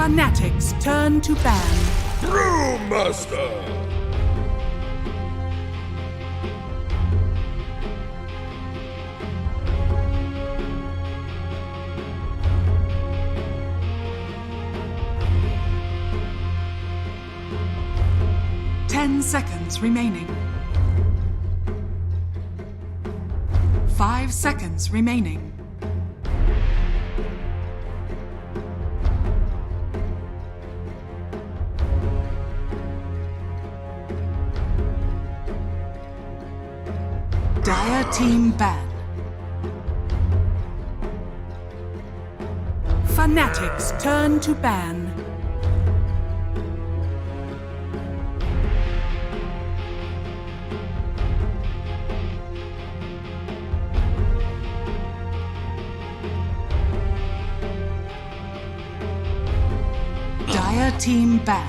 FNATIC's turn to ban. Brewmaster! Seconds remaining. 5 seconds remaining. Dire team ban. FNATIC's turn to ban. Dire team ban.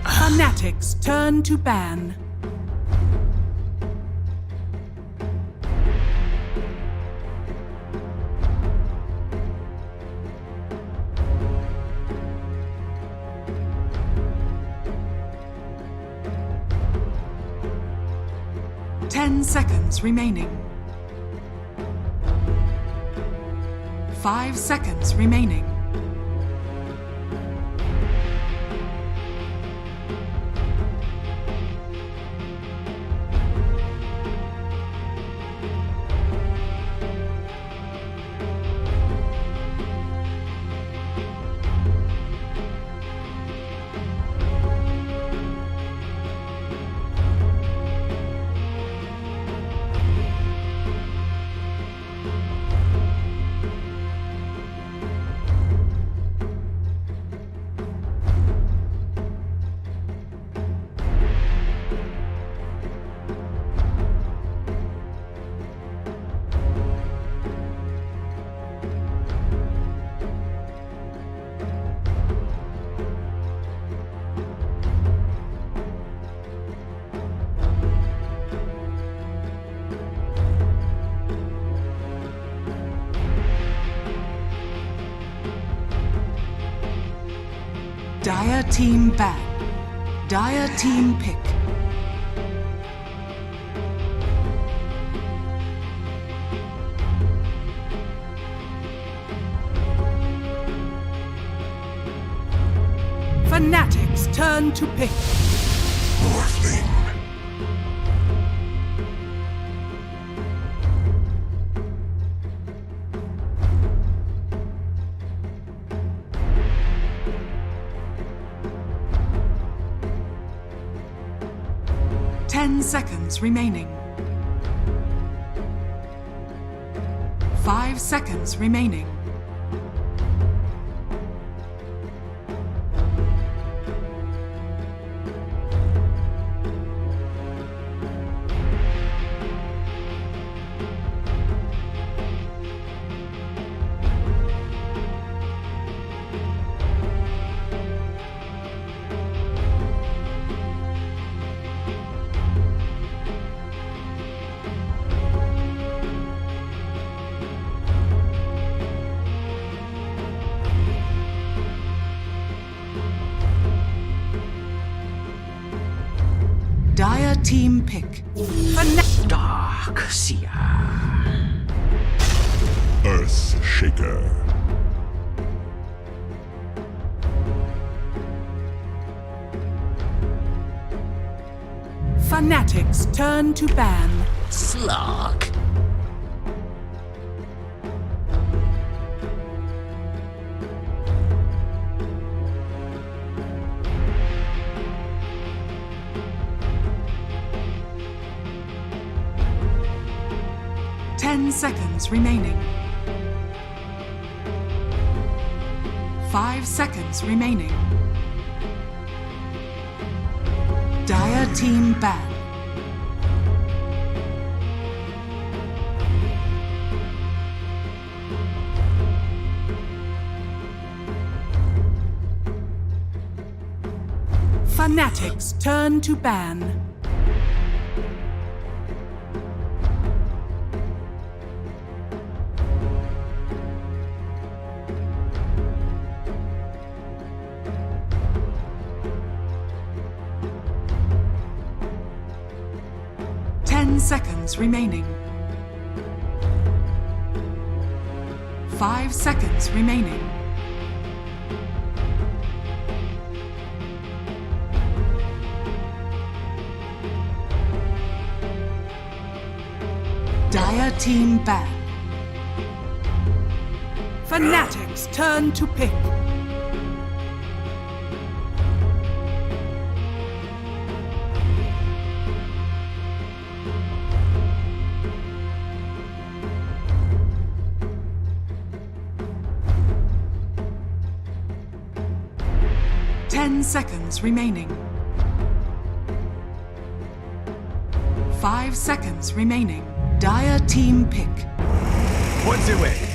FNATIC's turn to ban. Seconds remaining. 5 seconds remaining. Dire team ban. Dire team pick. FNATIC's turn to pick. Morphling. 10 seconds remaining. 5 seconds remaining. Dire team pick. Dark Seer. Earth Shaker. FNATIC's turn to ban. Slug. Seconds remaining. 5 seconds remaining. Dire team ban. FNATIC's turn to ban. Seconds remaining. 5 seconds remaining. Dire team ban. FNATIC's turn to pick. Seconds remaining. 5 seconds remaining. Dire team pick. What's it with?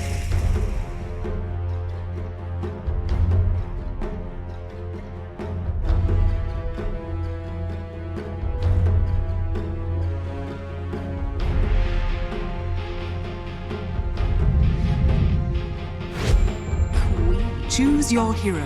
Choose your hero.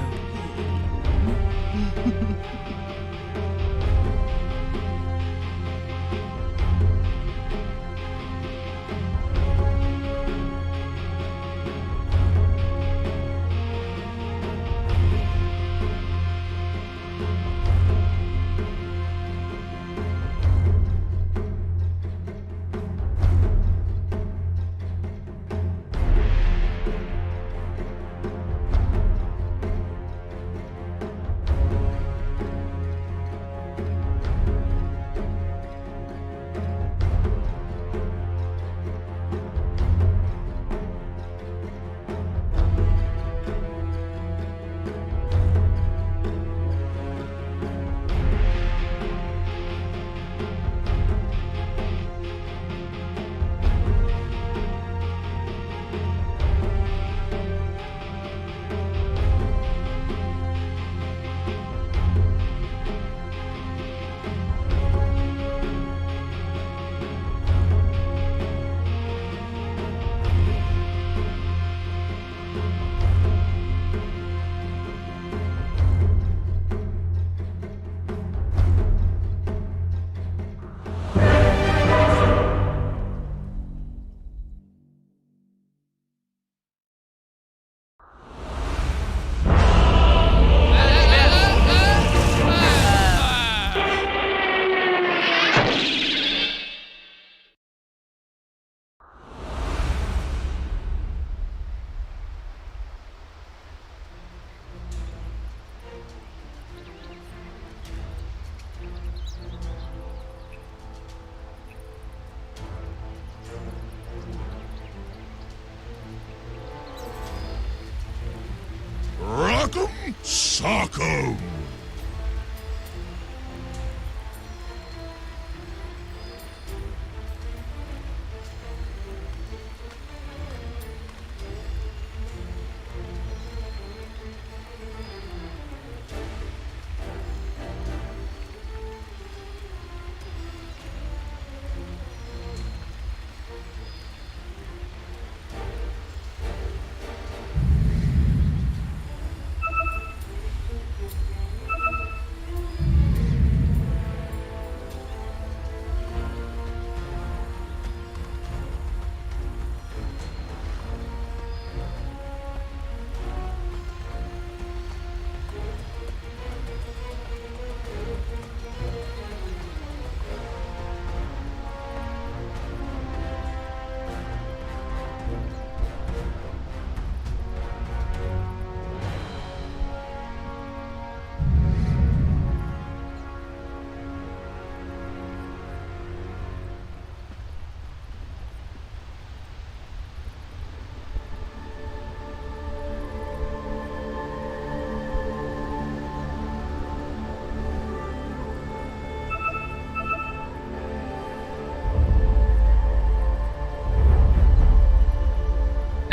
Sock'em!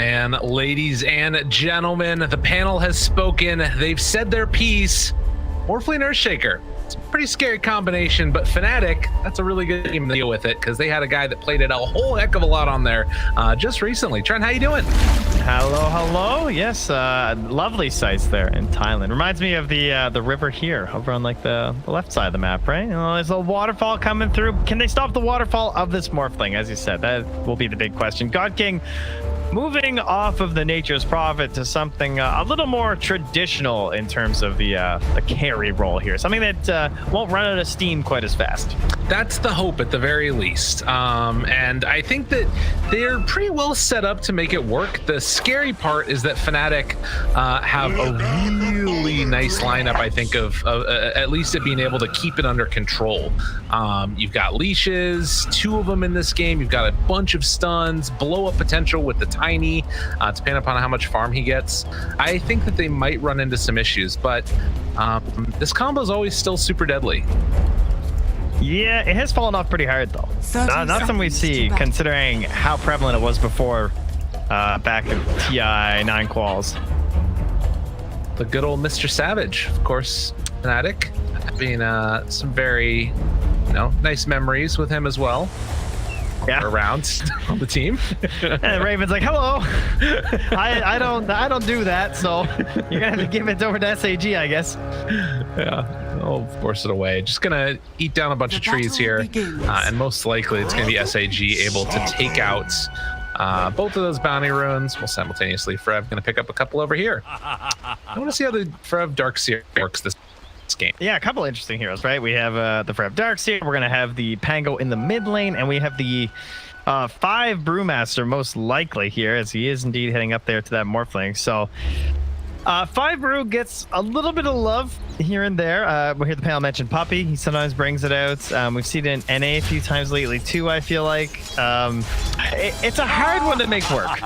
And ladies and gentlemen, the panel has spoken. They've said their piece. Morphling Earthshaker, It's a pretty scary combination, but FNATIC, that's a really good team to deal with it because they had a guy that played it a whole heck of a lot on there just recently. Trent, how you doing? Hello. Yes, lovely sights there in Thailand. Reminds me of the river here over on like the left side of the map, right? You know, there's a waterfall coming through. Can they stop the waterfall of this morphling? As you said, that will be the big question. God King moving off of the Nature's Prophet to something a little more traditional in terms of the carry role here. Something that won't run out of steam quite as fast. That's the hope at the very least. And I think that they're pretty well set up to make it work. The scary part is that FNATIC have a really nice lineup, I think, of at least it being able to keep it under control. You've got leashes, 2 of them in this game. You've got a bunch of stuns, blow up potential with the tiny, depending upon how much farm he gets. I think that they might run into some issues, but this combo is always still super deadly. Yeah, it has fallen off pretty hard though. Not something we see considering how prevalent it was before back in TI 9 quals. The good old Mr. Savage, of course, FNATIC, having some very nice memories with him as well. Yeah, around on the team. And Raven's like, hello. I don't do that, so you're gonna have to give it over to SAG, I guess. Yeah, I'll force it away. Just gonna eat down a bunch of trees here, and most likely it's gonna be SAG able to take out both of those bounty runes. While simultaneously Frev gonna pick up a couple over here. I want to see how the Frev Darkseer works this game. Yeah, a couple interesting heroes, right? We have the Frev Darkseer, we're gonna have the Pango in the mid lane, and we have the 5 Brewmaster most likely here, as he is indeed heading up there to that Morphling. So 5 Brew gets a little bit of love here and there. We hear the panel mention Puppy. He sometimes brings it out. We've seen it in NA a few times lately too, I feel like. It's a hard one to make work.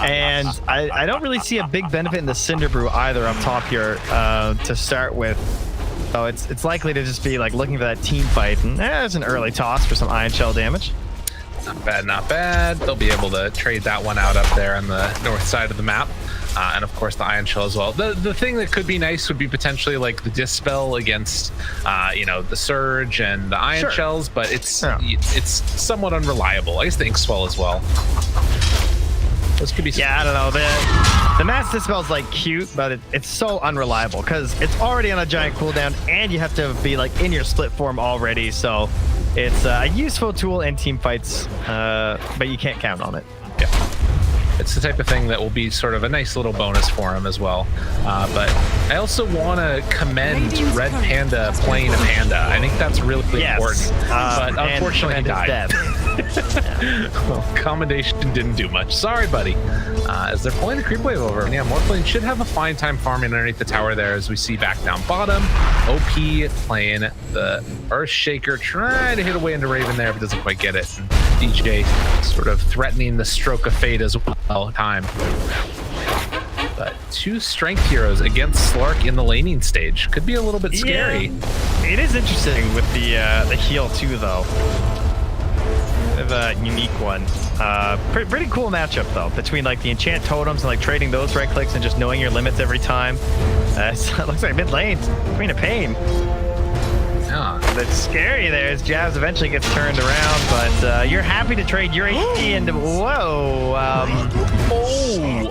And I don't really see a big benefit in the Cinder Brew either up top here to start with. So it's likely to just be like looking for that team fight. And there's an early toss for some Ion Shell damage. Not bad, not bad. They'll be able to trade that one out up there on the north side of the map. And of course the Ion Shell as well. The thing that could be nice would be potentially like the Dispel against the Surge and the Ion Shells, but it's somewhat unreliable. I guess the Ink Swell as well. Those could be I don't know. The Mass Dispel is like cute, but it's so unreliable because it's already on a giant cooldown and you have to be like in your split form already. So it's a useful tool in team fights, but you can't count on it. Yeah. It's the type of thing that will be sort of a nice little bonus for him as well. But I also want to commend Red Panda playing a Panda. I think that's really important. But unfortunately, he died. Well, commendation didn't do much. Sorry, buddy. As they're pulling the creep wave over. And yeah, Morphling should have a fine time farming underneath the tower there as we see back down bottom. OP playing the Earthshaker, trying to hit away into Raven there, but doesn't quite get it. And DJ sort of threatening the stroke of fate as well. Time. But 2 strength heroes against Slark in the laning stage. Could be a little bit scary. Yeah, it is interesting with the heal too, though. Bit of a unique one. Pretty cool matchup though, between like the enchant totems and like trading those right clicks and just knowing your limits every time. So it looks like mid lane, Queen of Pain. Yeah. That's scary there as Jabs eventually gets turned around, but you're happy to trade your HP into whoa.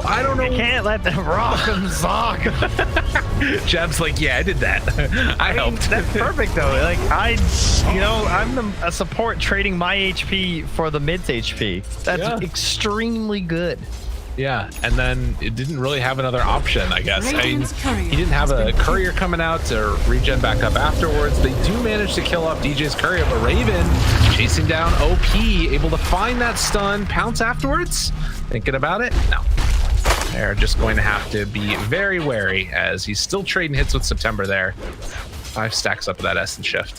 I don't know. You can't let them rock them sock. Jab's like, yeah, I did that. I helped. That's perfect though. Like I'm a support trading my HP for the mid's HP. That's extremely good. Yeah, and then it didn't really have another option, I guess. He didn't have a courier coming out to regen back up afterwards. They do manage to kill off DJ's courier, but Raven chasing down OP, able to find that stun, pounce afterwards. Thinking about it? No. They're just going to have to be very wary as he's still trading hits with September there. 5 stacks up with that Essence Shift.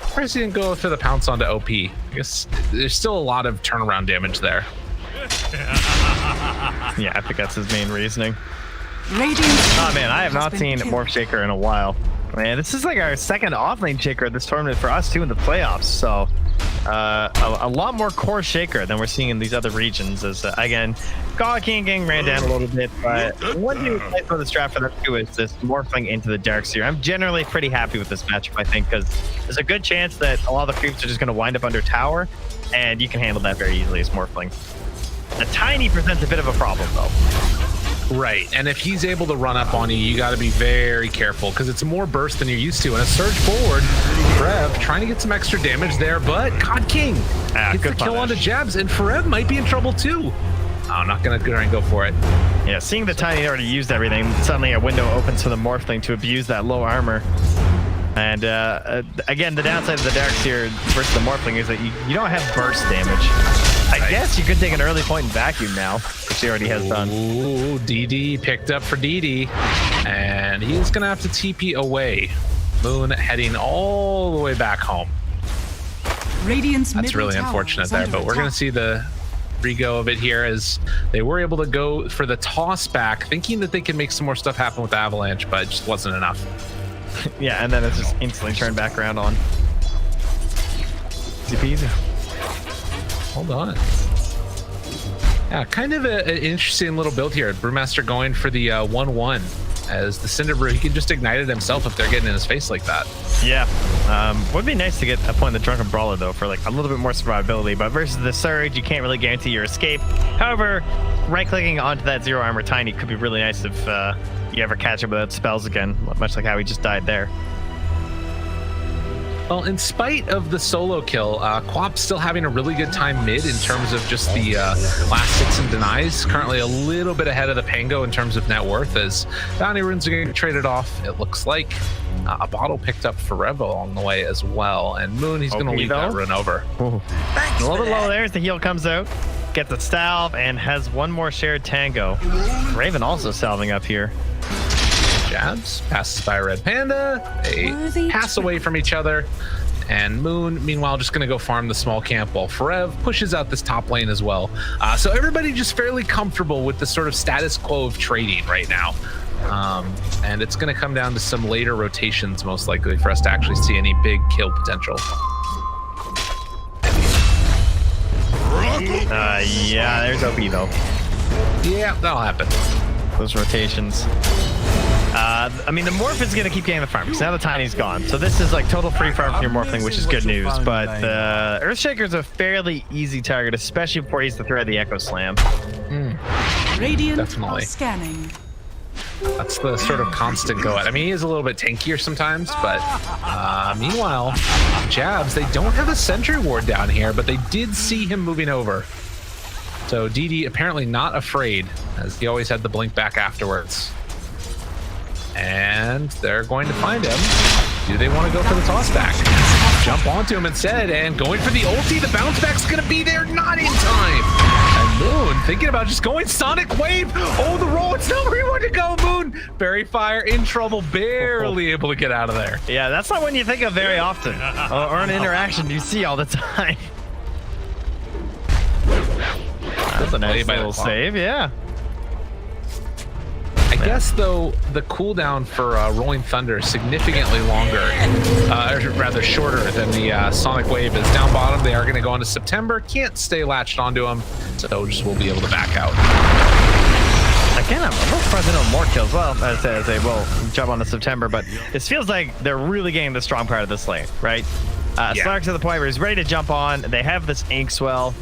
Surprised he didn't go for the pounce onto OP. I guess there's still a lot of turnaround damage there. Yeah, I think that's his main reasoning. Oh man, I have not seen Morph Shaker in a while. Man, this is like our second offlane shaker this tournament for us too in the playoffs. So a lot more core shaker than we're seeing in these other regions. As again, God King Gang ran down a little bit, but one thing that's nice about this draft for them too is this morphling into the Darkseer. I'm generally pretty happy with this matchup, I think, because there's a good chance that a lot of the creeps are just going to wind up under tower, and you can handle that very easily as morphling. The tiny presents a bit of a problem though. Right, and if he's able to run up on you, you got to be very careful because it's more burst than you're used to. And a surge forward, Forev trying to get some extra damage there, but God King gets the kill onto Jabs, and Forev might be in trouble too. I'm not gonna go for it. Yeah, seeing the Tiny already used everything, suddenly a window opens for the Morphling to abuse that low armor. And again, the downside of the Darkseer versus the Morphling is that you don't have burst damage. I guess you could take an early point in vacuum now, which he already has done. Ooh, DD picked up for DD, and he's gonna have to TP away. Moon heading all the way back home. Radiant's That's really unfortunate there, but we're gonna see the re-go of it here as they were able to go for the toss back, thinking that they could make some more stuff happen with the Avalanche, but it just wasn't enough. Yeah, and then it's just instantly turned back around on. Easy peasy. Hold on. Yeah, kind of an interesting little build here. Brewmaster going for the 1-1 as the Cinder Brew. He can just ignite it himself if they're getting in his face like that. Yeah. Would be nice to get a point in the Drunken Brawler though for like a little bit more survivability, but versus the Surge, you can't really guarantee your escape. However, right-clicking onto that zero armor Tiny could be really nice if you ever catch him without spells again, much like how he just died there. Well, in spite of the solo kill, Quap's still having a really good time mid in terms of just the last hits and denies. Currently a little bit ahead of the Pango in terms of net worth as bounty runes are getting traded off. It looks like a bottle picked up for Revo along the way as well. And Moon, he's going to leave that run over. A little bit low there as the heal comes out. Gets a salve and has one more shared tango. Raven also salving up here. Jabs passes by Red Panda. They pass away from each other. And Moon, meanwhile, just going to go farm the small camp while Forev pushes out this top lane as well. So everybody just fairly comfortable with the sort of status quo of trading right now. And it's going to come down to some later rotations, most likely, for us to actually see any big kill potential. Yeah, there's OP though. Yeah, that'll happen. Those rotations. I mean, the Morph is going to keep getting the farm because now the Tiny's gone. So this is like total free farm from your Morphling, which is good news. But the Earthshaker's a fairly easy target, especially before he's to thread the Echo Slam. Radiant Definitely. Scanning. That's the sort of constant go at. I mean, he is a little bit tankier sometimes, but meanwhile, Jabs, they don't have a sentry ward down here, but they did see him moving over. So DD apparently not afraid, as he always had the blink back afterwards. And they're going to find him. Do they want to go for the toss back? Jump onto him instead, and going for the ulti. The bounce back's gonna be there, not in time. And Moon thinking about just going Sonic Wave. Oh, the roll, it's not where you want to go, Moon. Berry Fire in trouble, barely able to get out of there. Yeah, that's not one you think of very often, or an interaction you see all the time. That's a nice little save, yeah. I guess, though, the cooldown for Rolling Thunder is significantly longer, or rather shorter than the Sonic Wave is. Down bottom, they are going to go into September. Can't stay latched onto them, so just will be able to back out. Again, I'm a little surprised they don't more kills. Well, as they will jump on to September, but this feels like they're really getting the strong part of this lane, right? Slark's at the point where he's ready to jump on. They have this Inkswell.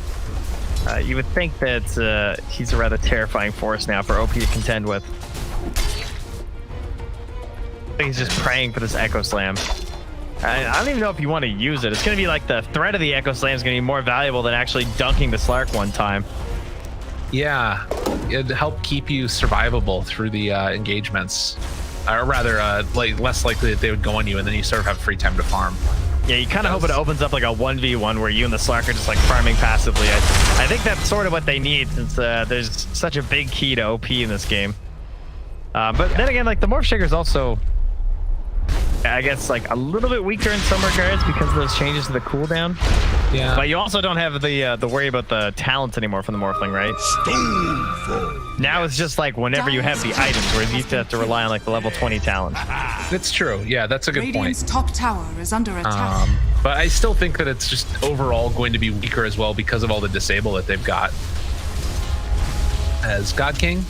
You would think that he's a rather terrifying force now for OP to contend with. I think he's just praying for this Echo Slam. I don't even know if you want to use it. It's going to be like the threat of the Echo Slam is going to be more valuable than actually dunking the Slark one time. Yeah, it'd help keep you survivable through the engagements. Or rather, like less likely that they would go on you, and then you sort of have free time to farm. Yeah, you kind of hope it opens up like a 1v1 where you and the Slark are just like farming passively. I think that's sort of what they need since there's such a big key to OP in this game. But then again, like the Morph Shaker is also, I guess, like a little bit weaker in some regards because of those changes to the cooldown. Yeah. But you also don't have the worry about the talents anymore from the Morphling, right? Now it's just like whenever you have the items, where you used to have to rely on like the level 20 talent. That's true. Yeah, that's a good Radiant's point. top tower is under attack. But I still think that it's just overall going to be weaker as well because of all the disable that they've got. As God King,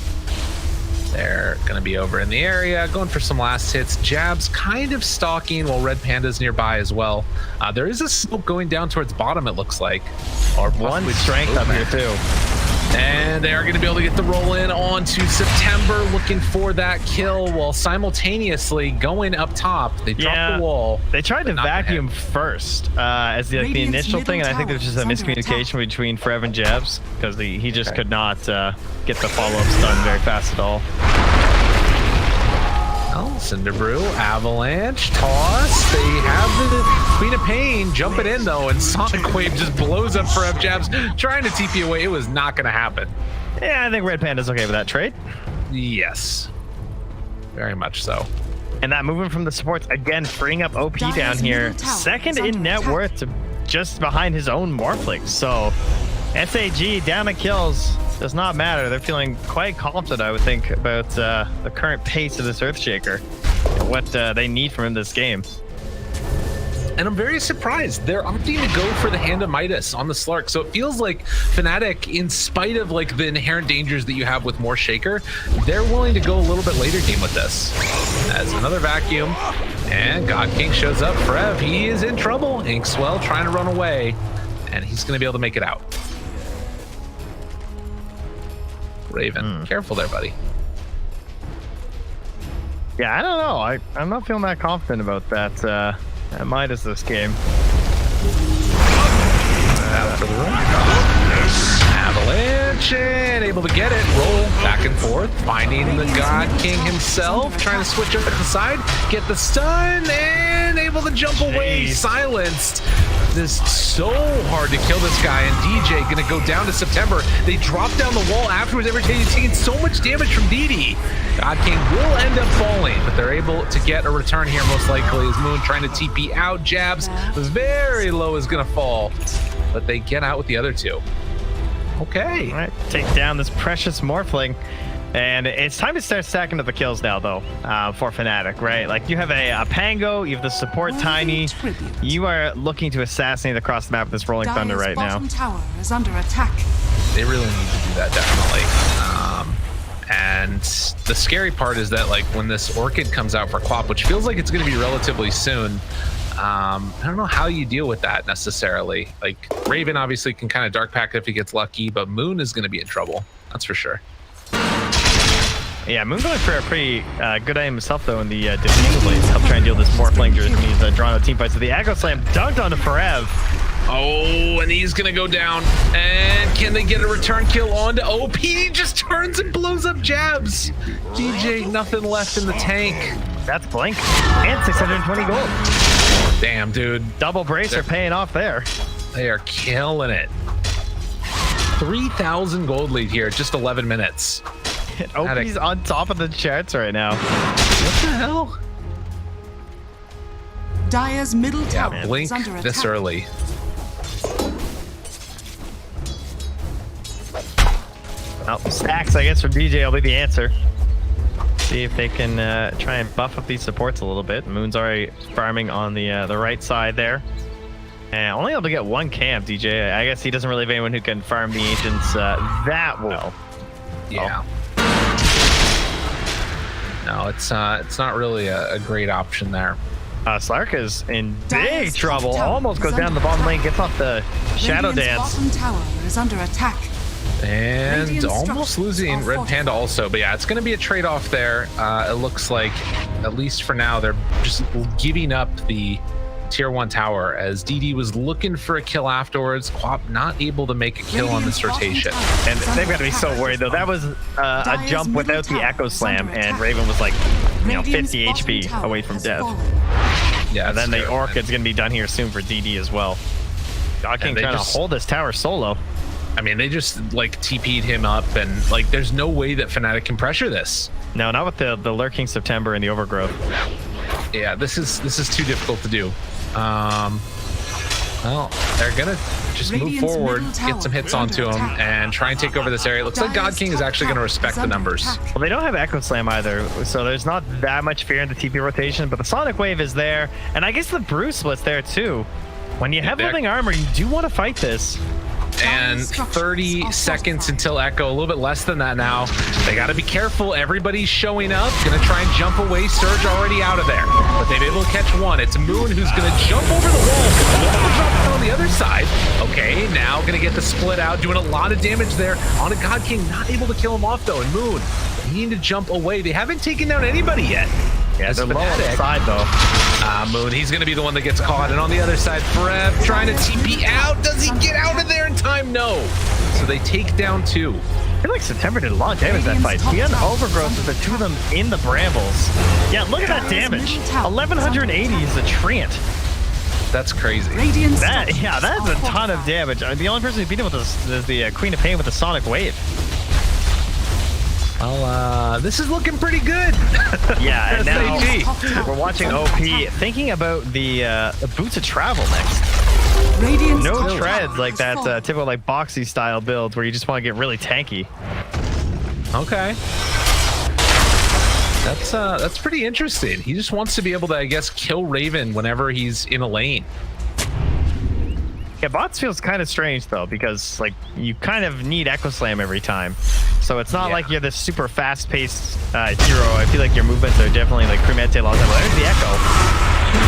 they're going to be over in the area, going for some last hits. Jabs kind of stalking while Red Panda's nearby as well. There is a smoke going down towards bottom, it looks like. Or one strength up here too. And they are going to be able to get the roll in onto September, looking for that kill while simultaneously going up top. They dropped the wall. They tried to vacuum first as the initial thing, and I think there's just a miscommunication between Frev and Jabs because he just could not get the follow-ups done very fast at all. Oh, Cinderbrew, Avalanche, Toss. They have the Queen of Pain jumping in though, and Sonic Wave just blows up for Jabs, trying to TP away. It was not going to happen. Yeah, I think Red Panda's okay with that trade. Yes, very much so. And that movement from the supports, again, freeing up OP down here. Second in net worth to just behind his own Morphling. So SAG down to kills. Does not matter. They're feeling quite confident, I would think, about the current pace of this Earthshaker and what they need from him this game. And I'm very surprised. They're opting to go for the Hand of Midas on the Slark. So it feels like FNATIC, in spite of like the inherent dangers that you have with more Shaker, they're willing to go a little bit later game with this. As another vacuum, and God King shows up. Frev, he is in trouble. Inkswell trying to run away, and he's going to be able to make it out. Raven, careful there, buddy. Yeah, I don't know. I'm not feeling that confident about that Midas this game. Out for the run. Avalanche, and able to get it. Roll back and forth, finding the God King himself, trying to switch up at the side, get the stun, and able to jump away. Silenced. This is so hard to kill this guy, and DJ gonna go down to September. They drop down the wall afterwards. Everything taking so much damage from DD. God King will end up falling, but they're able to get a return here most likely as Moon trying to TP out. Jabs very low is gonna fall, but they get out with the other two. Okay. All right, take down this precious Morphling. And it's time to start stacking up the kills now, though, for FNATIC, right? Like, you have a Pango, you have the support Tiny. You are looking to assassinate across the map with this Rolling Thunder right now. Tower is under attack. They really need to do that, definitely. And the scary part is that, like, when this Orchid comes out for Quap, which feels like it's going to be relatively soon, I don't know how you deal with that necessarily. Like, Raven obviously can kind of dark pack if he gets lucky, but Moon is going to be in trouble. That's for sure. Yeah, Moon going for a pretty good item himself, though, in the Diffusal Blades. Help try and deal this Morphling when he's drawing out team fights. So the Aggro Slam dunked onto Forev. Oh, and he's gonna go down. And can they get a return kill onto OP? Just turns and blows up Jabs. DJ, nothing left in the tank. That's Blink. And 620 gold. Damn, dude. Double Bracer paying off there. They are killing it. 3,000 gold lead here, just 11 minutes. OP's on top of the charts right now. What the hell? Dire's middle tower Yeah, Blink is under attack. this early. Oh, stacks, I guess, from DJ will be the answer. See if they can try and buff up these supports a little bit. Moon's already farming on the right side there. And only able to get one camp, DJ. I guess he doesn't really have anyone who can farm the Ancients that well. Yeah. No, it's not really a great option there. Slark is in Dire's big trouble. top tower Almost goes is down the under bottom lane, attack. gets off the Shadow Radiant's Dance. bottom tower is under attack. And Radiant almost structures losing are Red fortified. Panda also. But yeah, it's going to be a trade-off there. It looks like, at least for now, they're just giving up the Tier 1 tower as DD was looking for a kill afterwards. Quap not able to make a kill on this rotation. And they've got to be so worried, though. That was a jump without the Echo Slam, and Raven was like, 50 HP away from death. Yeah, And then the scary, Orchid's going to be done here soon for DD as well. God King they trying just- to hold this tower solo. I mean, they just like TP'd him up, and like, there's no way that FNATIC can pressure this. No, not with the Lurking September and the Overgrowth. Yeah, this is too difficult to do. Well, they're gonna just move Radiant's forward, middle tower get some hits is under onto him, attack. and try and take over this area. It looks like God King is actually gonna respect the numbers. Well, they don't have Echo Slam either, so there's not that much fear in the TP rotation, but the Sonic Wave is there, and I guess the Brew Split's there too. When you have living armor, you do want to fight this. And 30 seconds until Echo, a little bit less than that now. They got to be careful. Everybody's showing up. Going to try and jump away. Surge already out of there. But they've been able to catch one. It's Moon who's going to jump over the wall. Drop on the other side. Okay, now going to get the split out. Doing a lot of damage there on a God King. Not able to kill him off, though. And Moon needing to jump away. They haven't taken down anybody yet. Yeah, they're low on the side, though. Moon, he's going to be the one that gets caught. And on the other side, Frev trying to TP out. Does he get out of there in time? No. So they take down two. I feel like September did a lot of damage that fight. He had Overgrowth with the two of them in the brambles. Yeah, look at that damage. 1180 is a treant. That's crazy. That's a ton of damage. The only person who beat him with this is the Queen of Pain with the Sonic Wave. Well, this is looking pretty good. Yeah, and now we're watching OP thinking about the Boots of Travel next. No treads like that typical like boxy style build where you just want to get really tanky. Okay. That's pretty interesting. He just wants to be able to, I guess, kill Raven whenever he's in a lane. Yeah, bots feels kind of strange though, because like you kind of need Echo Slam every time. So it's not like you're this super fast-paced hero. I feel like your movements are definitely like Cremete a lot of time. There's the Echo.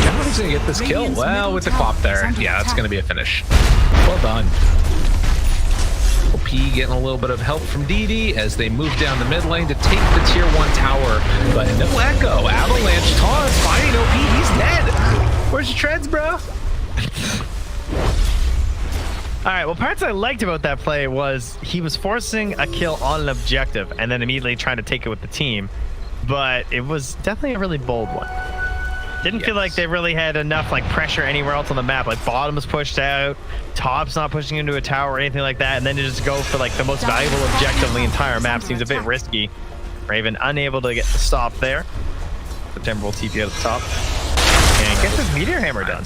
Johnny's gonna get this kill. Well, with the Clop there. Yeah, that's gonna be a finish. Well done. OP getting a little bit of help from DD as they move down the mid lane to take the tier 1 tower. But no Echo. Avalanche toss fighting OP. He's dead. Where's your treads, bro? All right, well, parts I liked about that play was he was forcing a kill on an objective and then immediately trying to take it with the team. But it was definitely a really bold one. Didn't feel like they really had enough like pressure anywhere else on the map. Like bottom was pushed out, top's not pushing into a tower or anything like that. And then to just go for like the most valuable objective on the entire map seems a bit risky. Raven unable to get the stop there. September will TP at the top. And gets his Meteor Hammer done.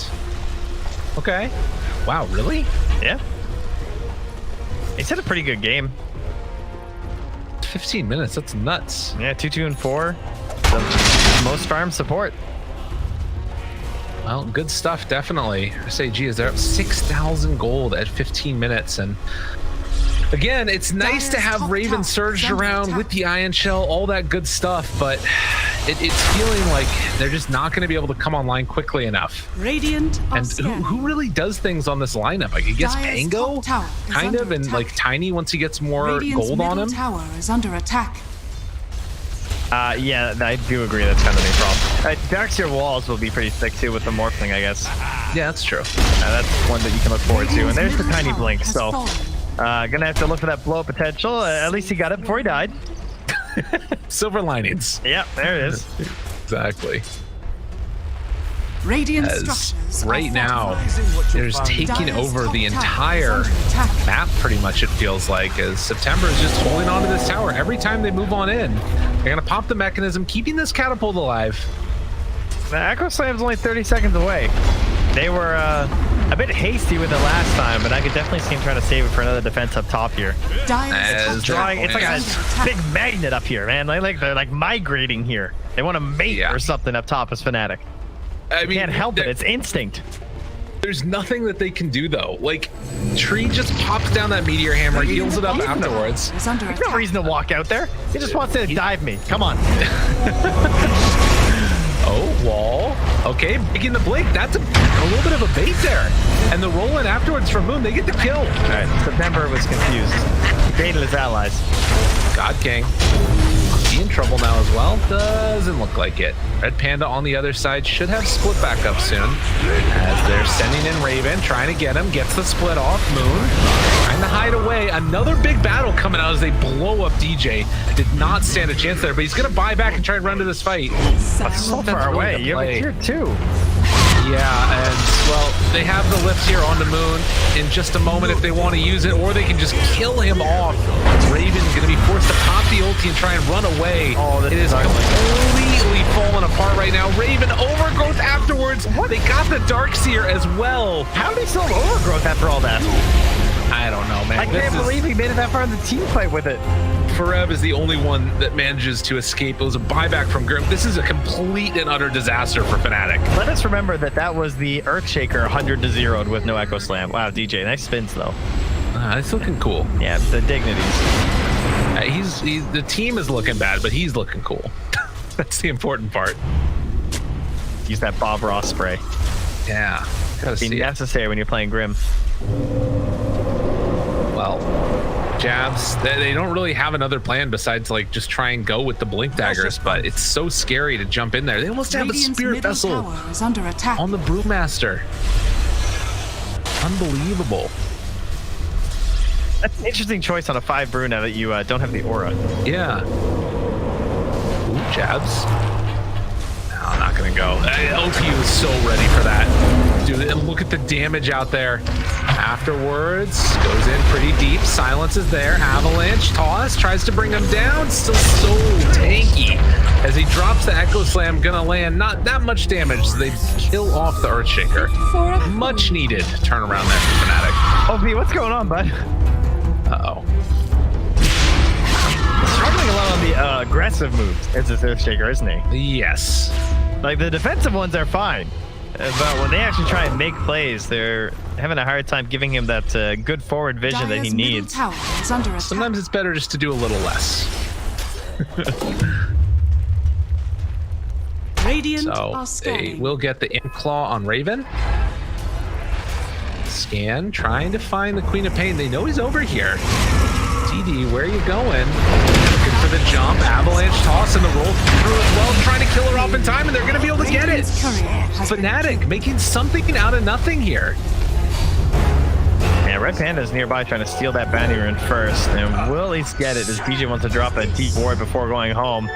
Okay. Wow, really? Yeah. He's had a pretty good game. 15 minutes, that's nuts. Yeah, 2-2 and 4. The most farm support. Well, good stuff, definitely. SAG is there up 6,000 gold at 15 minutes. And again, it's nice to have Raven surged around with the Ion Shell, all that good stuff, but it's feeling like they're just not going to be able to come online quickly enough. Radiant and who really does things on this lineup? Like, I guess Pango, kind of, and like Tiny once he gets more gold on him. Tower is under attack. Yeah, I do agree. That's kind of the main problem. Darkseer walls will be pretty thick too with the Morphling, I guess. Yeah, that's true. That's one that you can look forward to. And there's the Tiny Blink. So, gonna have to look for that blow potential. At least he got it before he died. Silver linings. Yeah, there it is. Exactly. Radiant As right now, there's taking over the entire map, pretty much, it feels like, as September is just holding on to this tower. Every time they move on in, they're going to pop the mechanism, keeping this catapult alive. The Echo Slam's only 30 seconds away. They were a bit hasty with it last time, but I could definitely see him trying to save it for another defense up top here. As drawing, it's like a big magnet up here, man. They're like migrating here. They want to mate or something up top as FNATIC. I mean, can't help it. It's instinct. There's nothing that they can do though. Like, Tree just pops down that Meteor Hammer, heals it up afterwards. There's no reason to walk out there. He just wants to dive me. Come on. Oh, wall. Okay, making the blink. That's a little bit of a bait there. And the roll in afterwards from Moon, they get the kill. All right, September was confused. He baited his allies. God King. He in trouble now as well. Doesn't look like it. Red Panda on the other side should have split back up soon. As they're sending in Raven, trying to get him. Gets the split off. Moon trying to hide away. Another big battle coming out as they blow up DJ. Did not stand a chance there, but he's going to buy back and try and run to this fight. That's so far away. You have a tier 2. Yeah, and well, they have the lift here on the Moon in just a moment if they want to use it, or they can just kill him off. Raven's going to be forced to pop the ulti and try and run away. Oh, it is completely falling apart right now. Raven overgrowth afterwards. They got the Darkseer as well. How did he still have overgrowth after all that? I don't know, man. I can't believe he made it that far in the team fight with it. Fareb is the only one that manages to escape. It was a buyback from Grim. This is a complete and utter disaster for Fnatic. Let us remember that was the Earthshaker 100-0'd with no Echo Slam. Wow, DJ, nice spins though. It's looking cool. Yeah, the dignities. The team is looking bad, but he's looking cool. That's the important part. Use that Bob Ross spray. Yeah, gotta Be see necessary when you're playing Grim. Well, Jabs, they don't really have another plan besides like just try and go with the blink daggers, but it's so scary to jump in there. They almost have a Radiant's spirit middle vessel tower is under attack. on the Brewmaster. Unbelievable. That's an interesting choice on a 5 brew now that you don't have the aura. Yeah. Ooh, Jabs. No, I'm not gonna go. OT was so ready for that. Dude, and look at the damage out there. Afterwards, goes in pretty deep. Silence is there. Avalanche toss, tries to bring him down. Still so tanky. As he drops the Echo Slam, gonna land not that much damage, so they kill off the Earthshaker. Much needed turnaround there for Fnatic. OP, what's going on, bud? Uh-oh. Struggling a lot on the aggressive moves as this Earthshaker, isn't he? Yes. Like, the defensive ones are fine. But when they actually try and make plays, they're having a hard time giving him that good forward vision that he Dire's middle needs. tower is under attack. Sometimes it's better just to do a little less. Radiant So are they scanning. will get the Imp Claw on Raven. Scan, trying to find the Queen of Pain. They know he's over here. TD, where are you going? Looking for the jump. Avalanche toss and the roll through as well. Trying to kill her off in time, and they're going to be able to get it. Radiant's courier has been Fnatic making something out of nothing here. Yeah, Red Panda's nearby trying to steal that bounty rune first. And will he get it as DJ wants to drop a deep ward before going home?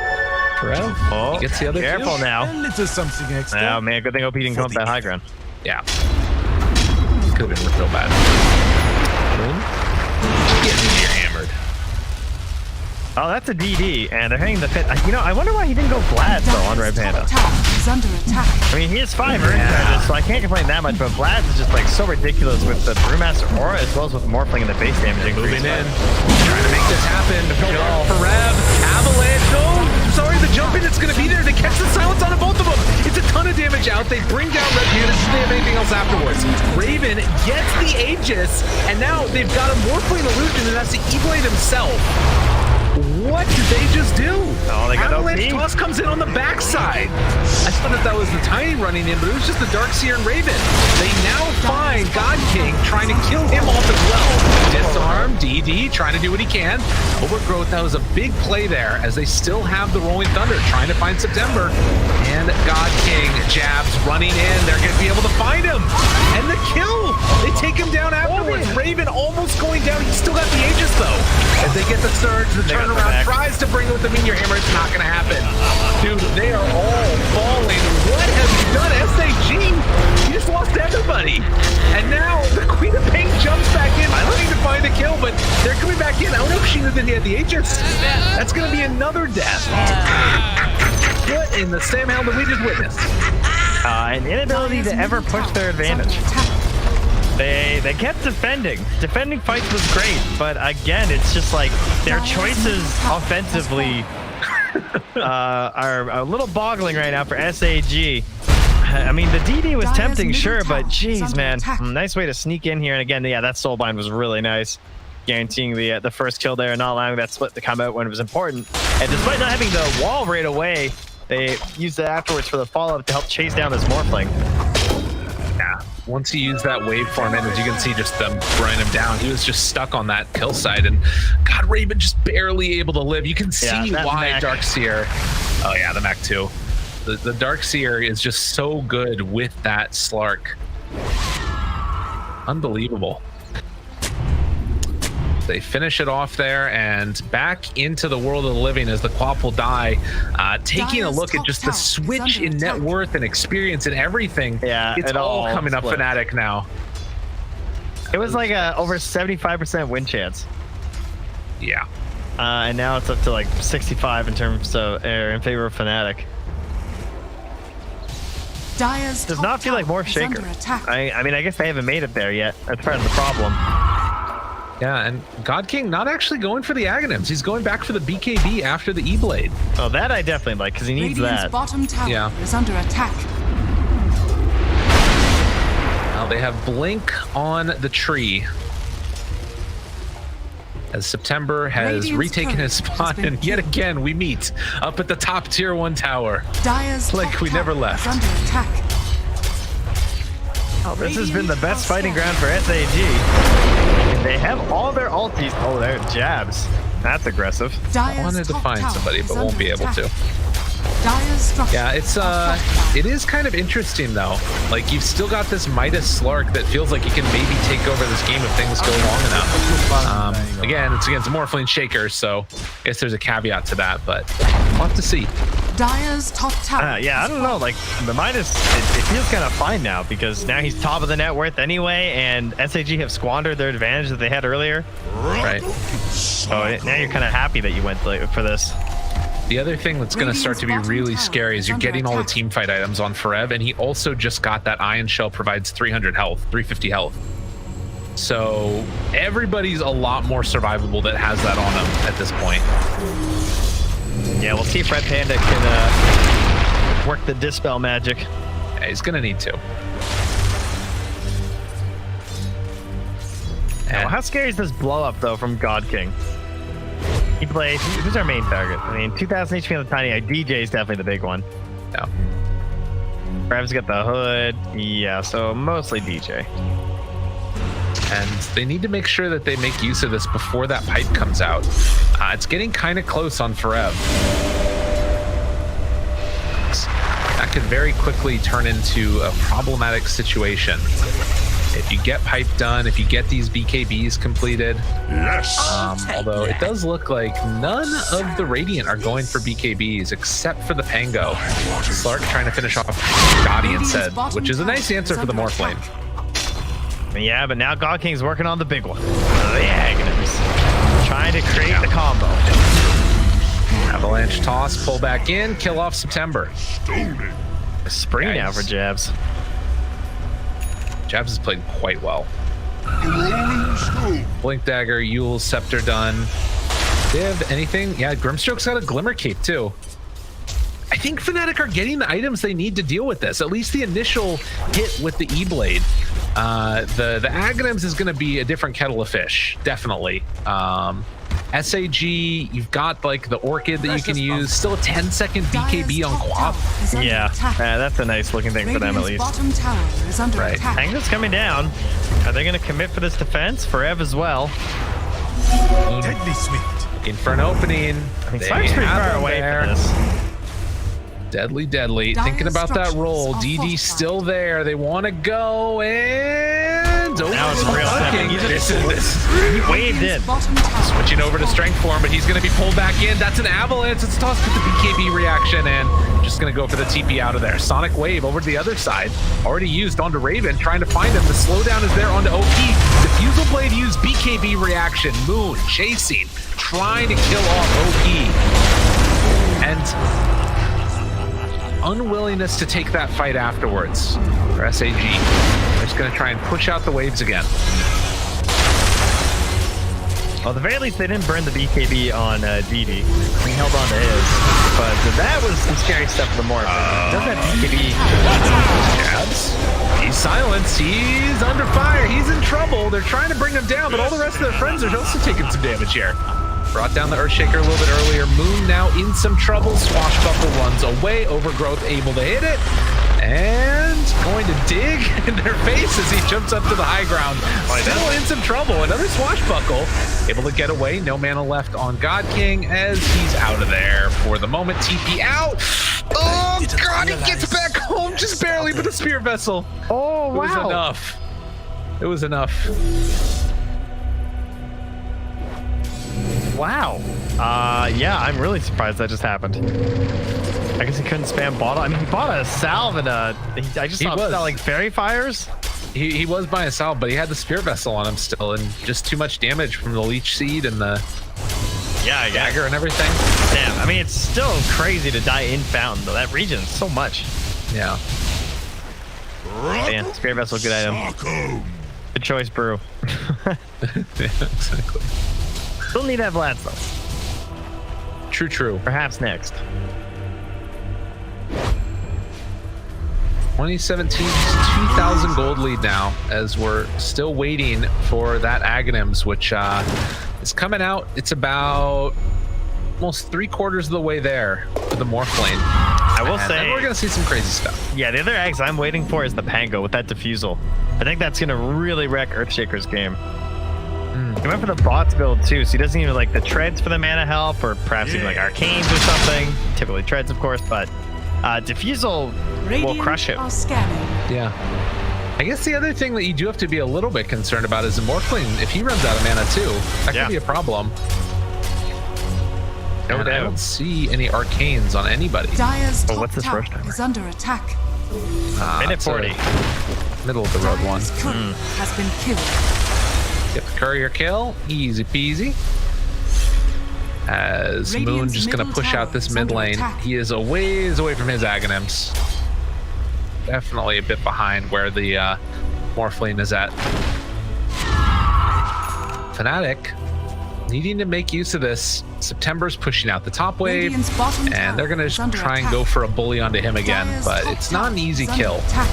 Pharrell, Oh, he gets the other careful two. A now. little something extra. Oh, man, good thing OP didn't come up that high ground. Yeah. Could have been real bad. Boom. Getting hammered. Oh, that's a DD, and they're hitting the pit. You know, I wonder why he didn't go Vlad though on Red Panda. Tower is under attack. I mean, he is 5 earth charges, so I can't complain that much, but Vlad is just like so ridiculous with the Brewmaster aura as well as with Morphling and the base damage increase. Moving in. Trying to make this happen. Fareb, Avalanche. Oh, sorry, the jump in, it's going to be there. They catch the silence on both of them. It's a ton of damage out. They bring down Red Panda. Does they have anything else afterwards? Raven gets the Aegis, and now they've got a Morphling illusion, and that's the E-Blade himself. What did they just do? Oh, they got Avalanche OP. toss comes in on the backside. I thought that was the Tiny running in, but it was just the Darkseer and Raven. They now find God King trying to kill him off as well. Disarm, DD, trying to do what he can. Overgrowth, that was a big play there as they still have the Rolling Thunder trying to find September. And God King Jabs running in. They're going to be able to find him. And the kill. They take him down afterwards. Raven almost going down. He's still got the Aegis though. As they get the surge, the turnaround tries to bring it with the Meteor Hammer. It's not going to happen. Dude, they are all falling. What have you done, SAG? You just lost everybody. And now the Queen of Pain jumps back in, trying to find a kill, but they're coming back in. I don't know if she knew that he had the Aegis. That's going to be another death. What in the Sam Hound that we just witnessed? An inability to ever push their advantage. They kept defending. Defending fights was great, but again, it's just like their choices offensively are a little boggling right now for SAG. I mean, the DD was tempting, sure, but geez, man, nice way to sneak in here. And again, yeah, that soulbind was really nice, guaranteeing the first kill there and not allowing that split to come out when it was important. And despite not having the wall right away, they used it afterwards for the follow-up to help chase down this Morphling. Yeah, once he used that waveform in, as you can see, just them running him down, he was just stuck on that kill site, and God, Raven just barely able to live. You can see why mech. Darkseer. Oh yeah, the mech too. The Darkseer is just so good with that Slark. Unbelievable. They finish it off there and back into the world of the living as the Quap will die. Taking a look at just the switch in net worth and experience and everything. Yeah, it's all coming up Fnatic now. It was like a over 75% win chance. Yeah. And now it's up to like 65 in terms of in favor of Fnatic. Dire's Does top not feel like tower Morph is Shaker. under attack. I mean, I guess they haven't made it there yet. That's part of the problem. Yeah, and God King not actually going for the Aghanims. He's going back for the BKB after the E-Blade. Oh, that I definitely like, because he needs Radiant's that. bottom tower Yeah. is under attack. Now they have Blink on the tree. As September has Radiant's retaken his turret has spot, been and yet killed. again we meet up at the top tier 1 tower. Dire's Like top we never tower left. is under attack. Oh, this has been the Radiant best are fighting strong. ground for SAG. And they have all their ultis. Oh, they're jabs. That's aggressive. Dire's I wanted to top find tower somebody, is but won't under be able attack. to. Dire's structure. Yeah, it's it is kind of interesting though. Like you've still got this Midas Slark that feels like he can maybe take over this game if things go long enough. Again, it's against Morphling Shaker, so I guess there's a caveat to that, but we'll have to see. Dire's top tower. Yeah, I don't know. Like, the Midas, it feels kind of fine now because now he's top of the net worth anyway, and SAG have squandered their advantage that they had earlier. Right. So now you're kind of happy that you went for this. The other thing that's going to start to be really scary is you're getting all the team fight items on Forev, and he also just got that Ion Shell provides 300 health, 350 health. So everybody's a lot more survivable that has that on him at this point. Yeah, we'll see if Red Panda can work the Dispel magic. Yeah, he's going to need to. Now, how scary is this blow up though from God King? He plays. Who's our main target? I mean, 2,000 HP on the tiny eye. DJ is definitely the big one. Yeah. Brav's got the hood. Yeah, so mostly DJ. And they need to make sure that they make use of this before that pipe comes out. It's getting kind of close on Forev. That could very quickly turn into a problematic situation. If you get pipe done, if you get these BKBs completed. Although it does look like none of the Radiant are going for BKBs except for the Pango. Slark trying to finish off Gotti instead, which is a nice answer for the Morphlane. Yeah, but now God King's working on the big one. The Aghanims. Trying to create the combo. Avalanche toss, pull back in, kill off September. Spree now for Jabs. Jabs has played quite well. Blink Dagger, Yule's Scepter done. Do they have anything? Yeah, Grimstroke's got a Glimmer Cape too. I think FNATIC are getting the items they need to deal with this. At least the initial hit with the E-Blade. The Aghanims is going to be a different kettle of fish, definitely. SAG, you've got like the Orchid that you can use. Still a 10-second BKB on Quap. Yeah, that's a nice looking thing for them at least. Bottom tower is under Right. attack. Tango's coming down. Are they going to commit for this defense? For Ev as well. Deadly sweet. In for an opening. I mean, They Slark's pretty have far him away there. from this. Deadly, deadly. Dire Thinking about that structures roll. are DD's fortified. still there. They want to go and Now it's real King. simple. This He waved in. Radiant's bottom tower switching over to strength form, but he's going to be pulled back in. That's an avalanche. It's tossed with the BKB reaction, and just going to go for the TP out of there. Sonic Wave over to the other side. Already used onto Raven, trying to find him. The slowdown is there onto OP. Diffusal Blade used BKB reaction. Moon chasing, trying to kill off OP. And unwillingness to take that fight afterwards for SAG. They're just going to try and push out the waves again. Well, at the very least, they didn't burn the BKB on DD. He held on to his. But that was some scary stuff for the Morph. Doesn't have BKB. Jabs. He's silenced. He's under fire. He's in trouble. They're trying to bring him down, but all the rest of their friends are also taking some damage here. Brought down the Earthshaker a little bit earlier. Moon now in some trouble. Swashbuckle runs away. Overgrowth able to hit it. And going to dig in their face as he jumps up to the high ground. Still in some trouble. Another Swashbuckle. Able to get away. No mana left on God King as he's out of there for the moment. TP out. Oh, God, he gets back home just barely with a Spear Vessel. Oh, wow. It was enough. It was enough. Wow. Yeah, I'm really surprised that just happened. I guess he couldn't spam bottle. I mean, he bought a salve and I just saw him selling fairy fires. He was by a salve, but he had the Spear Vessel on him still, and just too much damage from the Leech Seed and the dagger and everything. Damn, I mean, it's still crazy to die in Fountain, though. That region is so much. Yeah. Man, Spirit Vessel, good item. Good choice, Brew. Yeah, exactly. Still need that Vlad though. True. Perhaps next. 2017, 2,000 gold lead now, as we're still waiting for that Aghanims, which is coming out. It's about almost 3/4 of the way there for the Morphlane. I will and say then we're gonna see some crazy stuff. Yeah, the other eggs I'm waiting for is the Pango with that Diffusal. I think that's gonna really wreck Earthshaker's game. He went for the bots build too, so he doesn't even like the treads for the mana help, or perhaps even like arcanes or something. Typically treads, of course, but Diffusal will crush him. Are scanning. Yeah. I guess the other thing that you do have to be a little bit concerned about is the Morphling. If he runs out of mana too, that could be a problem. No and doubt. I don't see any arcanes on anybody. Dire's top what's this tower rush timer? is under attack. Minute It's a 40. Middle of the road one. Dire's courier has been killed. Get the courier kill, easy peasy. As Moon Radiant's just gonna middle push tower out this is mid under lane. attack. He is a ways away from his Aghanims. Definitely a bit behind where the Morphling is at. FNATIC needing to make use of this. September's pushing out the top wave, Radiant's bottom and tower they're gonna is under try and attack. go for a bully onto him again, Dire's but top it's not an tower easy is under kill. attack.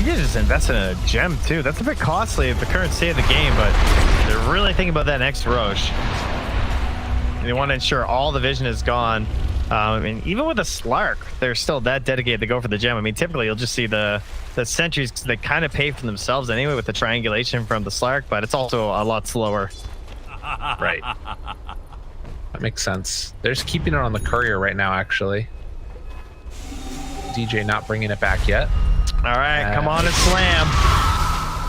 You just invested in a gem too. That's a bit costly of the current state of the game, but they're really thinking about that next Roche. They want to ensure all the vision is gone. I mean, even with a Slark, they're still that dedicated to go for the gem. I mean, typically you'll just see the sentries, they kind of pay for themselves anyway with the triangulation from the Slark, but it's also a lot slower. Right. That makes sense. They're just keeping it on the courier right now, actually. DJ not bringing it back yet. All right, come on and slam.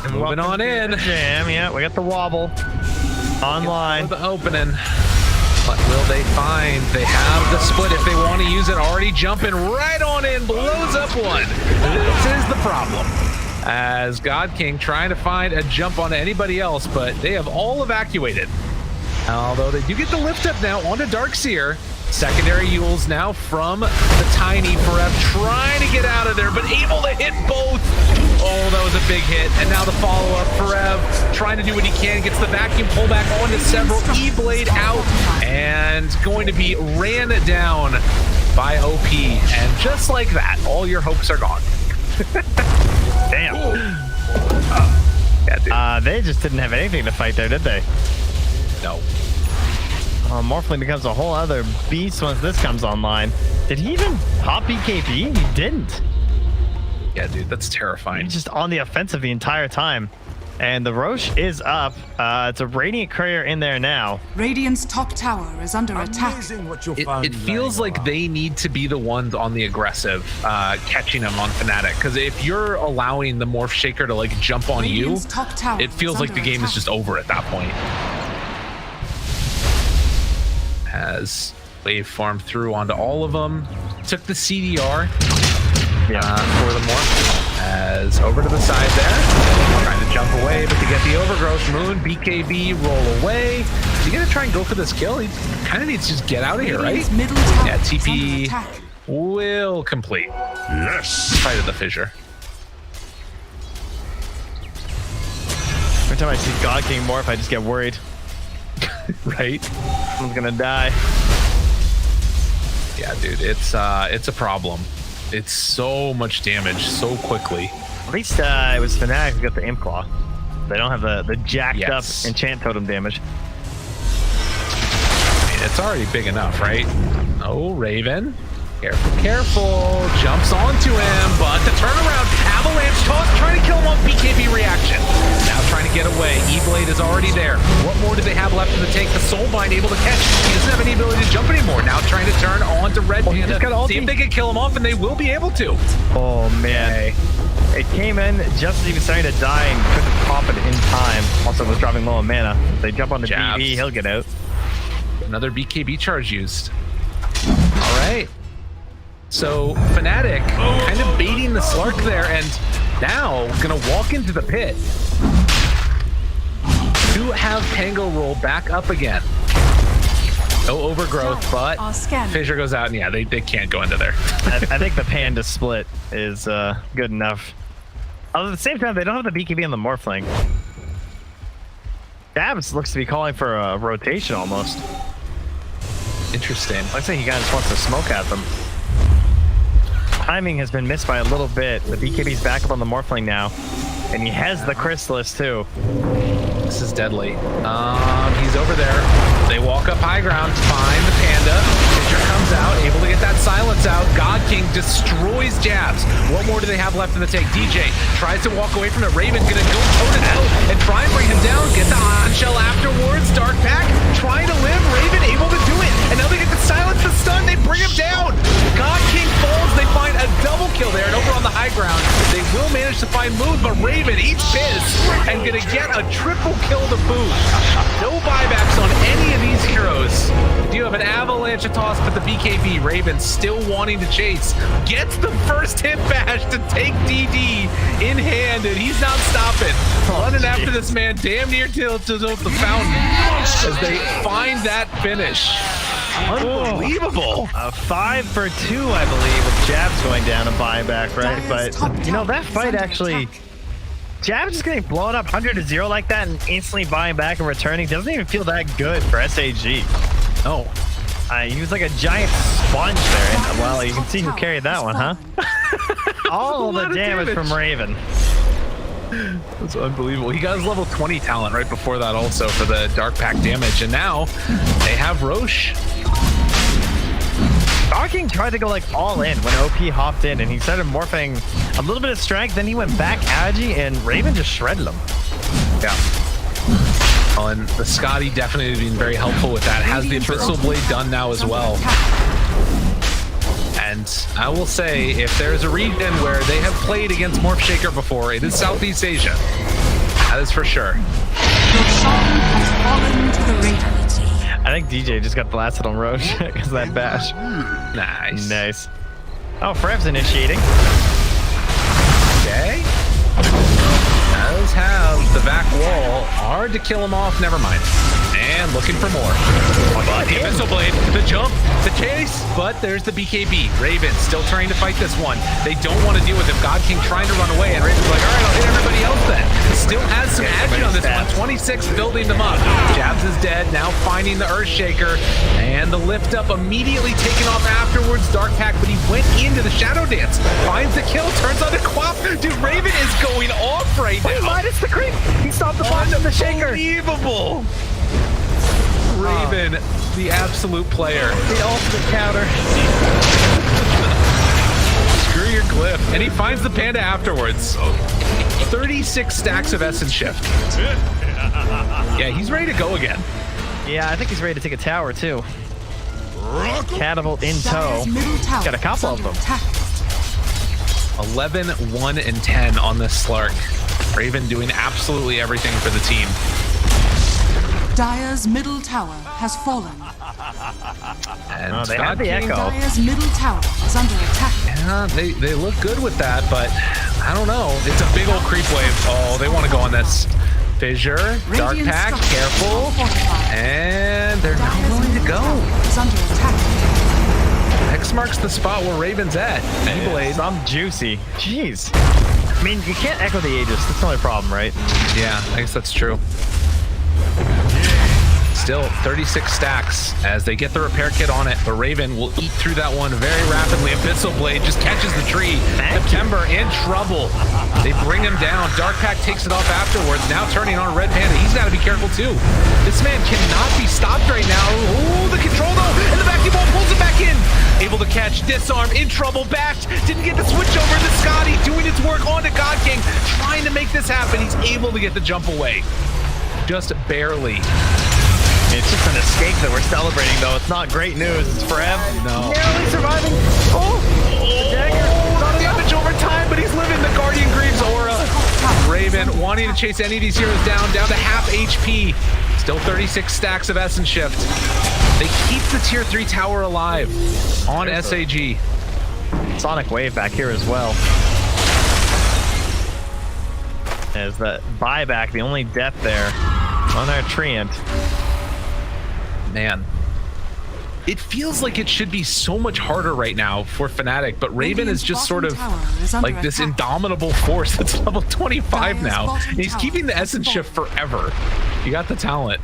And Moving on in. Jam, yeah, we got the wobble online. For the opening. What will they find? They have the split if they want to use it. Already jumping right on in, blows up one. This is the problem. As God King trying to find a jump onto anybody else, but they have all evacuated. Although they do get the lift up now onto Darkseer. Secondary Yules now from the Tiny. Forev trying to get out of there, but able to hit both. Oh, that was a big hit. And now the follow-up. Forev trying to do what he can. Gets the vacuum pullback onto several. E-Blade out and going to be ran down by OP. And just like that, all your hopes are gone. Damn. Yeah, dude. They just didn't have anything to fight there, did they? No. Morphling becomes a whole other beast once this comes online. Did he even pop BKB? He didn't. Yeah, dude, that's terrifying. He's just on the offensive the entire time. And the Roche is up. It's a Radiant Courier in there now. Radiant's top tower is under attack. Amazing what you'll It find feels laying like around. they need to be the ones on the aggressive, catching them on FNATIC. Because if you're allowing the Morph Shaker to like jump on you, Radiant's top tower it feels is like the under game is attack. just over at that point. As wave formed through onto all of them, took the CDR for the Morph. As over to the side there, trying to jump away, but to get the overgrowth, Moon, BKB, roll away. Is he gonna try and go for this kill? He kind of needs to just get out of here, right? Radiant's middle tower Yeah, is under TP attack. will complete. Yes. Fight of the fissure. Every time I see God King Morph, I just get worried. Right? Someone's gonna die. Yeah, dude, it's a problem. It's so much damage so quickly. At least it was FNATIC who got the Imp Claw. They don't have the jacked Yes. up enchant totem damage. I mean, it's already big enough, right? Oh, Raven. Careful, careful. Jumps onto him, but the turnaround. Avalanche toss, trying to kill him on BKB reaction. Now trying to get away. E-Blade is already there. What more do they have left in the tank? The Soulbind able to catch. He doesn't have any ability to jump anymore. Now trying to turn on to Red he just got Panda. ulti. See if they can kill him off, and they will be able to. Oh man. It came in just as he was starting to die and couldn't pop it in time. Also was dropping low on mana. If they jump on the Jabs. BB, he'll get out. Another BKB charge used. All right. So FNATIC kind of baiting the Slark there, and now gonna walk into the pit to have Pango roll back up again. No overgrowth, but Are scanning. Fissure goes out, and yeah, they can't go into there. I think the Panda split is good enough. Although at the same time, they don't have the BKB on the Morphling. Dabs looks to be calling for a rotation almost. Interesting. Looks like he just wants to smoke at them. Timing has been missed by a little bit. The BKB's back up on the Morphling now. And he has the Chrysalis too. This is deadly. He's over there. They walk up high ground, find the Panda. Pitcher comes out, able to get that silence out. God King destroys Jabs. What more do they have left in the tank? DJ tries to walk away from it. Raven's gonna go toe-to-toe and try and bring him down. Get the on shell afterwards. Dark Pack trying to live. Raven able to do it. And now they get the silence, the stun. They bring him down. God King falls. They find a double kill there. And over on the high ground, they will manage to find Moon, but Raven eats Fizz and gonna get a triple kill to boot. No buybacks on any of these heroes. You have an avalanche of toss, but the BKB Raven still wanting to chase. Gets the first hit bash to take DD in hand, and he's not stopping. Running after this man damn near till the fountain as they find that finish. Unbelievable. 5 for 2, I believe, with Jabs going down a buyback, right? But, you know, that fight actually... Jabs just getting blown up 100-0 like that and instantly buying back and returning doesn't even feel that good for SAG. Oh. He was like a giant sponge there. And, well, you can see who carried that one, huh? All the damage from Raven. That's unbelievable. He got his level 20 talent right before that also for the Dark Pack damage. And now they have Roche. Dark King tried to go like all in when OP hopped in and he started morphing a little bit of strength, then he went back Agi and Raven just shredded him. Yeah. Oh, and the Scotty definitely been very helpful with that. Has the Abyssal Blade done now as well. And I will say, if there's a region where they have played against Morph Shaker before, it is Southeast Asia. That is for sure. Your song has fallen to the radar. I think DJ just got blasted on Roche because of that bash. Nice. Nice. Oh, Frev's initiating. Okay. Does have the back wall. Hard to kill him off. Never mind. And looking for more. But the Abyssal Blade, the jump, the chase. But there's the BKB. Raven still trying to fight this one. They don't want to deal with him. God King trying to run away. And Raven's like, all right, I'll hit everybody else then. Still has some action on this one. 26 building them up. Jabs is dead. Now finding the Earthshaker. And the lift up immediately taken off afterwards. Dark Pack, but he went into the Shadow Dance. Finds the kill. Turns on the Quap. Dude, Raven is going off right now. Minus the creep. He stopped the bottom of the Shaker. Unbelievable. Raven, the absolute player. The ultimate counter. Screw your glyph. And he finds the Panda afterwards. 36 stacks of Essence Shift. Yeah, he's ready to go again. Yeah, I think he's ready to take a tower too. Catapult in tow. Got a couple of them. 11, 1, and 10 on this Slark. Raven doing absolutely everything for the team. Dire's middle tower has fallen. And they have the echo. Dire's middle tower is under attack. Yeah, they look good with that, but I don't know. It's a big old creep wave. Oh, they want to go on this. Fissure, Dark Pack, careful. And they're not willing to go. Is under attack. X marks the spot where Raven's at. Blade. I'm juicy. Jeez. I mean, you can't echo the Aegis. That's the only problem, right? Yeah, I guess that's true. Still 36 stacks as they get the repair kit on it, but Raven will eat through that one very rapidly. Abyssal Blade just catches the tree. September in trouble. They bring him down. Dark Pack takes it off afterwards. Now turning on Red Panda. He's got to be careful too. This man cannot be stopped right now. Oh, the control though. And the back ball pulls it back in. Able to catch, disarm, in trouble, bashed. Didn't get the switch over. The Scotty doing its work on to God King. Trying to make this happen. He's able to get the jump away. Just barely. It's just an escape that we're celebrating, though. It's not great news. It's Frev. No. Narrowly surviving. Oh, the dagger. Not damage over time, but he's living the Guardian Greaves aura. Raven wanting to chase any of these heroes down to half HP. Still 36 stacks of Essence Shift. They keep the tier 3 tower alive on SAG. Sonic Wave back here as well. As the buyback, the only death there on our Treant. Man. it feels like it should be so much harder right now for FNATIC, but Raven is just sort of like this indomitable force that's level 25 now. And he's keeping the essence shift forever. You got the talent.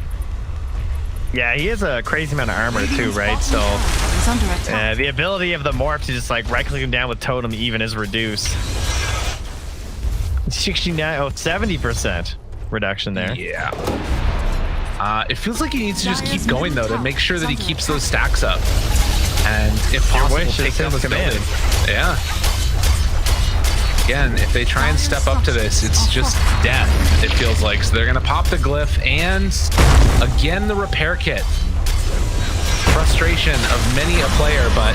Yeah, he has a crazy amount of armor too, right? So the ability of the morph to just like right click him down with totem even is reduced. 70% reduction there. Yeah. It feels like he needs to just keep going though to make sure that he keeps those stacks up, and if possible, take down this building. Yeah. Again, if they try and step up to this, it's just death. It feels like so they're gonna pop the glyph and again the repair kit. Frustration of many a player, but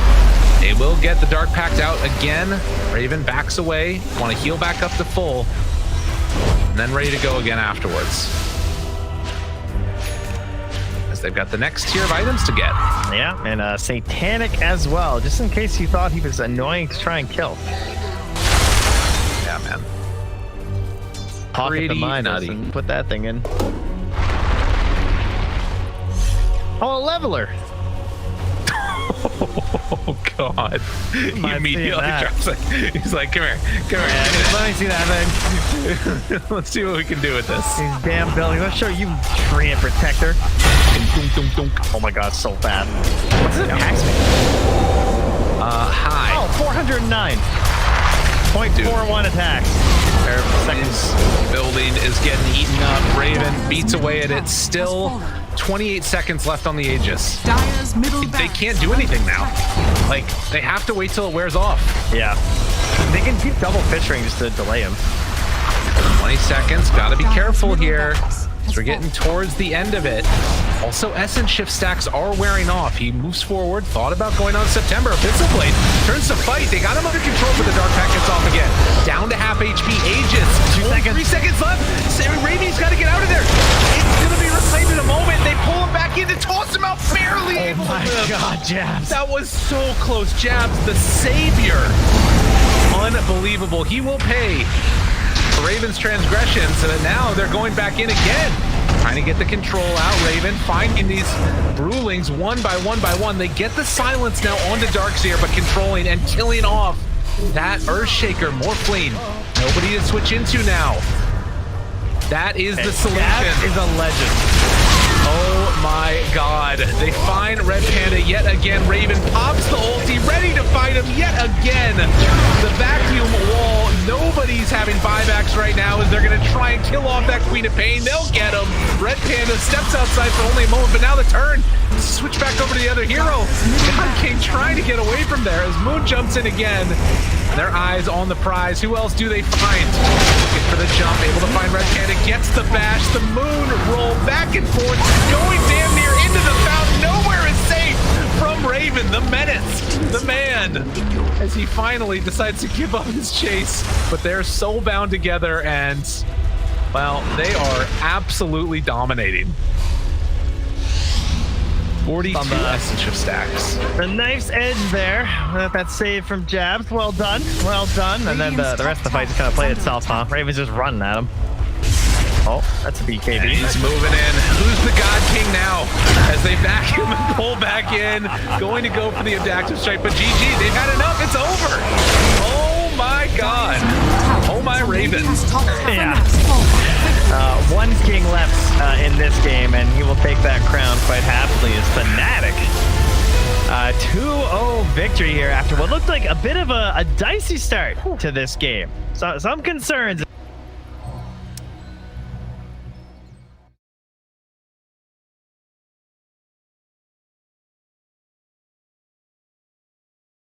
they will get the Dark Pact out again. Raven backs away, want to heal back up to full, and then ready to go again afterwards. They've got the next tier of items to get. Yeah, and Satanic as well, just in case you thought he was annoying to try and kill. Yeah, man. Pocket the mine nutty. And put that thing in. Oh, a leveler. Oh God! He immediately drops it. He's like, "Come here, come here." Yeah, let me see that thing. Let's see what we can do with this. These damn buildings. Let's show you, Treant Protector. Oh my God, so bad. What's it attacks me? High. Oh, 409. 0.41 attacks. Seconds. Building is getting eaten up. Raven beats away at it. Still 28 seconds left on the Aegis. They can't do anything now. Like, they have to wait till it wears off. Yeah. They can keep double fishing just to delay him. 20 seconds. Gotta be careful here. As we're getting towards the end of it. Also, essence shift stacks are wearing off. He moves forward, thought about going on September. Pistol Blade turns to fight. They got him under control, but the Dark Pact gets off again. Down to half HP. Aegis. 2 seconds. 3 seconds left. Raven's got to get out of there. It's going to be reclaimed in a moment. They pull him back in to toss him out. Barely able to live. Oh my God, Jabs. That was so close. Jabs, the savior. Unbelievable. He will pay for Raven's transgression, so that now they're going back in again. Trying to get the control out. Raven finding these rulings one by one. They get the silence now onto Darkseer, but controlling and killing off that Earthshaker. Morphling. Nobody to switch into now. That is the solution. That is a legend. Oh my God. They find Red Panda yet again. Raven pops the ulti, ready to fight him yet again. The vacuum wall. Nobody's having buybacks right now as they're going to try and kill off that Queen of Pain. They'll get him. Red Panda steps outside for only a moment, but now the turn. Switch back over to the other hero. God King trying to get away from there as Moon jumps in again. Their eyes on the prize. Who else do they find? Looking for the jump, able to find Red Panda, gets the bash. The Moon roll back and forth, going damn near into the fountain. Nowhere is safe from Raven, the menace, the man, as he finally decides to give up his chase. But they're soul bound together, and well, they are absolutely dominating. 42 essence shift stacks. The knife's edge there. That save from Jabs. Well done. Well done. And then the rest of the fight just kind of played itself, huh? Raven's just running at him. Oh, that's a BKB. And he's moving in. Who's the God King now? As they vacuum and pull back in. Going to go for the adaptive strike, but GG, they've had enough. It's over. Oh my God. Oh my Raven. Yeah. One king left in this game, and he will take that crown quite happily as FNATIC. 2-0 victory here after what looked like a bit of a dicey start to this game. So some concerns.